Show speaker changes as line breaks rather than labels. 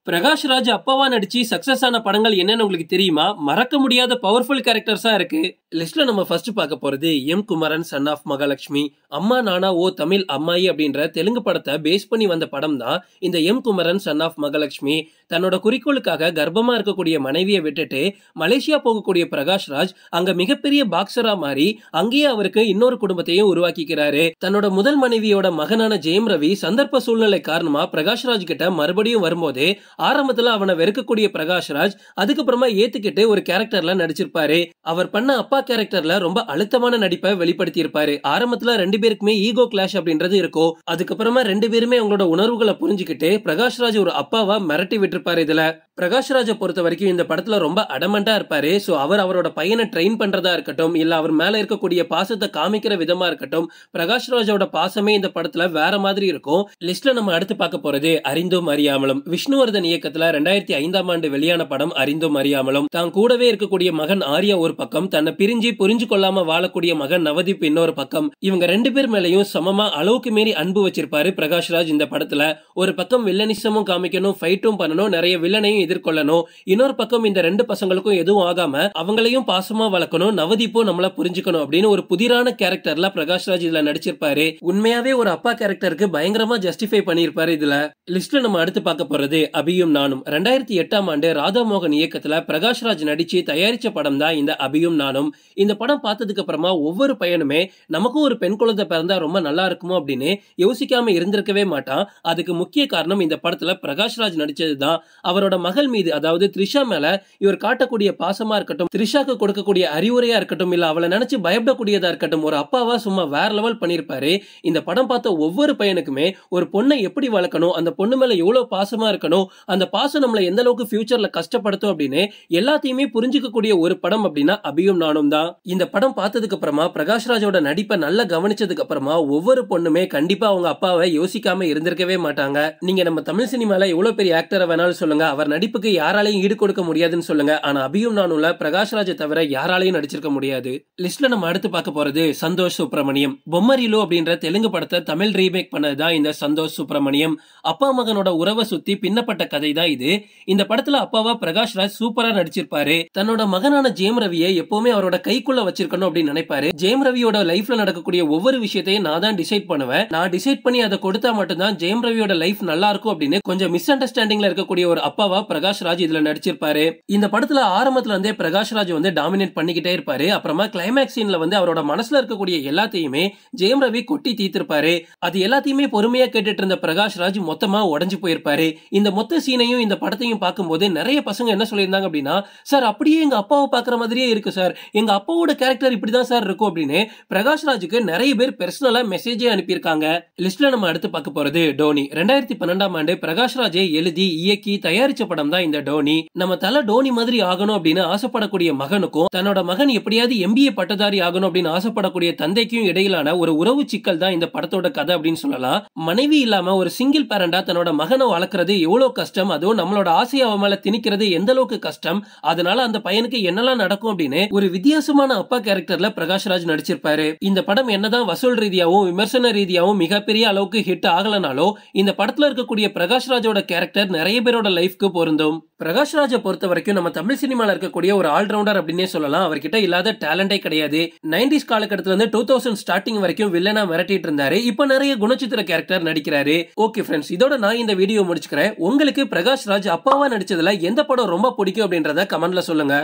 பிரகாஷ் ராஜ் அப்பாவா நடிச்சு சக்சஸ் ஆன படங்கள் என்னன்னு உங்களுக்கு தெரியுமா? மறக்க முடியாத பவர்ஃபுல் கேரக்டர்ஸா இருக்கு. லிஸ்ட்ல நம்ம ஃபர்ஸ்ட் பார்க்க போறது M Kumaran son of Mahalakshmi. அம்மா நானா ஓ தமிழ் அம்மாயி அப்படின்ற தெலுங்கு படத்தை பேஸ் பண்ணி வந்த படம் தான் இந்த M Kumaran son of Mahalakshmi. தன்னோட குறிக்கோளுக்காக கர்ப்பமா இருக்கக்கூடிய மனைவியை விட்டுட்டு மலேசியா போகக்கூடிய பிரகாஷ் ராஜ் அங்க மிகப்பெரிய பாக்ஸரா மாறி அங்கேயே அவருக்கு இன்னொரு குடும்பத்தையும் உருவாக்கிக்கிறாரு. தன்னோட முதல் மனைவியோட மகனான ஜெயம் ரவி சந்தர்ப்ப சூழ்நிலை காரணமா பிரகாஷ் ராஜ் கிட்ட மறுபடியும் வரும்போது ஆரம்பத்துல அவனை வெறுக்கக்கூடிய பிரகாஷ் ராஜ் அதுக்கப்புறமா ஏத்துக்கிட்டு ஒரு கேரக்டர்ல நடிச்சிருப்பாரு. அவர் பண்ண அப்பா கேரக்டர்ல ரொம்ப அழுத்தமான நடிப்பை வெளிப்படுத்தி இருப்பாரு. ஆரம்பத்துல ரெண்டு பேருக்குமே ஈகோ கிளாஷ் அப்படின்றது இருக்கும். அதுக்கப்புறமா ரெண்டு பேருமே அவங்களோட உணர்வுகளை புரிஞ்சுக்கிட்டு பிரகாஷ் ராஜ் ஒரு அப்பாவா மிரட்டி விட்டுருப்பாரு. இதுல பிரகாஷ் ராஜை பொறுத்த வரைக்கும் இந்த படத்துல ரொம்ப அடமண்டா இருப்பாரு. சோ அவரோட பையனை ட்ரெயின் பண்றதா இருக்கட்டும், இல்ல அவர் மேல இருக்கக்கூடிய பாசத்தை காமிக்கிற விதமா இருக்கட்டும், பிரகாஷ் ராஜோட பாசமே இந்த படத்துல வேற மாதிரி இருக்கும். லிஸ்ட்ல நம்ம அடுத்து பார்க்க போறது அறிந்தும் அறியாமலும். விஷ்ணுவர்தன் இயக்கத்துல 2005ஆம் ஆண்டு வெளியான படம் அறிந்தும் அறியாமலும். தான் கூடவே இருக்கக்கூடிய மகன் ஆர்யா ஒரு பக்கம், தன்னை பிரிஞ்சு புரிஞ்சு கொள்ளாம வாழக்கூடிய மகன் நவதீப் இன்னொரு பக்கம். இவங்க ரெண்டு பேர் மேலையும் சமமா அளவுக்கு மீறி அன்பு வச்சிருப்பாரு பிரகாஷ் ராஜ் இந்த படத்துல. ஒரு பக்கம் வில்லனிசமும் காமிக்கணும், ஃபைட்டும் பண்ணணும், நிறைய வில்லனையும் எதிர்கொள்ளணும். இன்னொரு பக்கம் இந்த ரெண்டு பசங்களுக்கும் எதுவும் ஆகாம அவங்களையும் பாசமா வளர்க்கணும், நவதீப்பும் நம்மள புரிஞ்சுக்கணும் அப்படின்னு ஒரு புதிரான கேரக்டர்ல பிரகாஷ் ராஜ் இதுல நடிச்சிருப்பாரு. உண்மையாவே ஒரு அப்பா கேரக்டருக்கு பயங்கரமா ஜஸ்டிஃபை பண்ணிருப்பாரு இதுல. லிஸ்ட்ல நம்ம அடுத்து பார்க்க போறது அபியும் நானும். 2008ஆம் ஆண்டு ராதாமோகன் இயக்கத்துல பிரகாஷ் ராஜ் நடிச்சு தயாரிச்ச படம் தான் இந்த அபியும் நானும். இந்த படம் பார்த்ததுக்கு அப்புறமா ஒவ்வொரு பையனுமே நமக்கும் ஒரு பெண் குழந்தை பிறந்தா ரொம்ப நல்லா இருக்குமோ அப்படின்னு யோசிக்காம இருந்திருக்கவே மாட்டான். அதுக்கு முக்கிய காரணம் இந்த படத்துல பிரகாஷ் ராஜ் நடிச்சதுதான். அவரோட மகள் மீது, அதாவது த்ரிஷா மேல இவர் காட்டக்கூடிய பாசமா இருக்கட்டும், த்ரிஷாக்கு கொடுக்கக்கூடிய அறிவுரையா இருக்கட்டும், இல்ல அவளை நினைச்சு பயப்படக்கூடியதா இருக்கட்டும், ஒரு அப்பாவா சும்மா வேற லெவல் பண்ணிருப்பாரு. இந்த படம் பார்த்த ஒவ்வொரு பையனுக்குமே ஒரு பொண்ணை எப்படி வளர்க்கணும், அந்த பொண்ணு மேல எவ்வளவு பாசமா இருக்கணும், அந்த பாசம் நம்மள எந்த அளவுக்கு ஃபியூச்சர்ல கஷ்டப்படுத்தும் அப்படின்னு எல்லாத்தையுமே புரிஞ்சுக்கக்கூடிய ஒரு படம் அப்படின்னா அபியும் நானும் தான். இந்த படம் பார்த்ததுக்கு அப்புறமா பிரகாஷ் ராஜோட நடிப்பை நல்லா கவனிச்சதுக்கு அப்புறமா ஒவ்வொரு பொண்ணுமே கண்டிப்பா அவங்க அப்பாவை யோசிக்காம இருந்திருக்கவே மாட்டாங்க. நீங்க நம்ம தமிழ் சினிமால எவ்வளவு பெரிய ஆக்டரை வேணாலும் சொல்லுங்க, அவர் நடிப்புக்கு யாராலையும் ஈடு கொடுக்க முடியாதுன்னு சொல்லுங்க, ஆனா அபியும் நானும்ல பிரகாஷ் ராஜை தவிர யாராலையும் நடிச்சிருக்க முடியாது. லிஸ்ட்ல நம்ம அடுத்து பார்க்க போறது சந்தோஷ் சுப்ரமணியம். பொம்மரிலு அப்படின்ற தெலுங்கு படத்தை தமிழ் ரீமேக் பண்ணதுதான் இந்த சந்தோஷ் சுப்ரமணியம். அப்பா மகனோட உறவை சுத்தி பின்னப்பட்ட கதை தான் இது. இந்த படத்துல அப்பாவா பிரகாஷ் ராஜ் சூப்பரா நடிச்சிருப்பாரு. தன்னோட மகனான ஜெயம் ரவியை எப்பவுமே அவரோட கைக்குள்ள வச்சிருக்கணும் அப்படின்னு நினைப்பாரு. ஜெயம் ரவியோட லைஃப்ல நடக்கக்கூடிய ஒவ்வொரு விஷயத்தையும் நான் தான் டிசைட் பண்ணுவேன், நான் டிசைட் பண்ணி அதை கொடுத்தா மட்டும்தான் ஜெயம் ரவியோட லைஃப் நல்லா இருக்கும் அப்படின்னு கொஞ்சம் மிஸ் அண்டர்ஸ்டாண்டிங்ல இருக்கக்கூடிய ஒரு அப்பாவா பிரகாஷ் ராஜ் இதுல நடிச்சிருப்பாரு. இந்த படத்துல ஆரம்பத்துல இருந்தே பிரகாஷ் ராஜ் வந்து டாமினேட் பண்ணிக்கிட்டே இருப்பாரு. அப்புறமா கிளைமேக்ஸ் சீன்ல வந்து அவரோட மனசுல இருக்கக்கூடிய எல்லாத்தையுமே ஜெயம் ரவி கொட்டி தீர்த்திருப்பாரு. அது எல்லாத்தையுமே பொறுமையா கேட்டுட்டு இருந்த பிரகாஷ் ராஜ் மொத்தமா உடைஞ்சு போயிருப்பாரு. இந்த மொத்த சீனையும் இந்த படத்தையும் பார்க்கும்போது நிறைய பசங்க என்ன சொல்லியிருந்தாங்க அப்படின்னா, சார் அப்படியே எங்க அப்பாவை பாக்குற மாதிரியே இருக்கு சார், எங்க அப்பாவோட கேரக்டர் இப்படிதான் சார் இருக்கும் அப்படின்னு பிரகாஷ் ராஜுக்கு நிறைய பேர் பர்சனலா மெசேஜே அனுப்பியிருக்காங்க. லிஸ்ட்ல நம்ம அடுத்து பார்க்க போறது டோனி. 2012ஆம் ஆண்டு பிரகாஷ் ராஜே எழுதி இயக்கி தயாரிச்ச படம் தான் இந்த டோனி. நம்ம தல டோனி மாதிரி ஆகணும் அப்படின்னு ஆசைப்படக்கூடிய மகனுக்கும் தன்னோட மகன் எப்படியாவது MBA பட்டதாரி ஆகணும் அப்படின்னு ஆசைப்படக்கூடிய தந்தைக்கும் இடையிலான ஒரு உறவு சிக்கல் தான் இந்த படத்தோட கதை அப்படின்னு சொல்லலாம். மனைவி இல்லாம ஒரு சிங்கிள் பேரண்டா தன்னோட மகனை வளர்க்கறது எவ்வளவு கஷ்டம், அதுவும் நம்மளோட ஆசையை அவன் மேல திணிக்கிறது எந்த அளவுக்கு கஷ்டம், அதனால அந்த பையனுக்கு என்னெல்லாம் நடக்கும் அப்படின்னு ஒரு வித்தியாசமான அப்பா கேரக்டர்ல பிரகாஷ் ராஜ் நடிச்சிருப்பாரு. இந்த படம் என்னதான் வசூல் ரீதியாவும் விமர்சன ரீதியாவும் மிகப்பெரிய அளவுக்கு ஹிட் ஆகலனாலும் இந்த படத்துல இருக்கக்கூடிய பிரகாஷ் ராஜோட கேரக்டர் நிறைய பேரோட லைஃப்க்கு பொருந்தும். பிரகாஷ் ராஜை பொறுத்த வரைக்கும் நம்ம தமிழ் சினிமால இருக்கக்கூடிய ஒரு ஆல்ரவுண்டர் அப்படின்னே சொல்லலாம். அவர்கிட்ட இல்லாத டேலண்டே கிடையாது. 90s காலகட்டத்துல இருந்து 2000 ஸ்டார்டிங் வரைக்கும் வில்லனா மிரட்டிட்டு இருந்தாரு. இப்ப நிறைய குணச்சித்திர கேரக்டர் நடிக்கிறாரு. ஓகே ஃப்ரெண்ட்ஸ், இதோட நான் இந்த வீடியோ முடிச்சுக்கிறேன். உங்களுக்கு பிரகாஷ் ராஜ் அப்பாவா நடிச்சதுல எந்த படம் ரொம்ப பிடிக்கும் அப்படின்றத கமெண்ட்ல சொல்லுங்க.